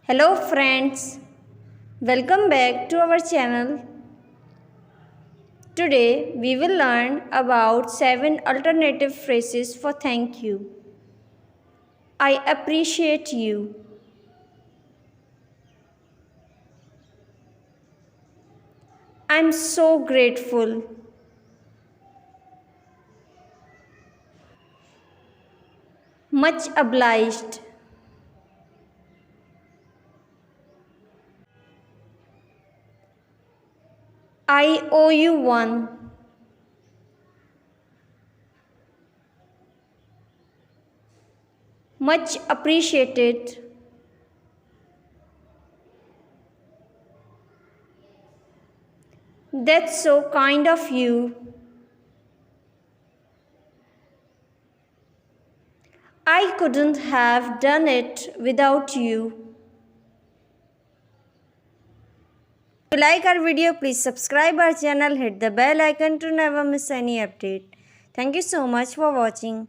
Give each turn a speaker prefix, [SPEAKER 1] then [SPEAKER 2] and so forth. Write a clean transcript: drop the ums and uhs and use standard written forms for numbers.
[SPEAKER 1] Hello friends, welcome back to our channel. Today we will learn about 7 alternative phrases for thank you. I appreciate you. I'm so grateful. Much obliged. I owe you one. Much appreciated. That's so kind of you. I couldn't have done it without you. If you like our video, please subscribe our channel, hit the bell icon to never miss any update. Thank you so much for watching.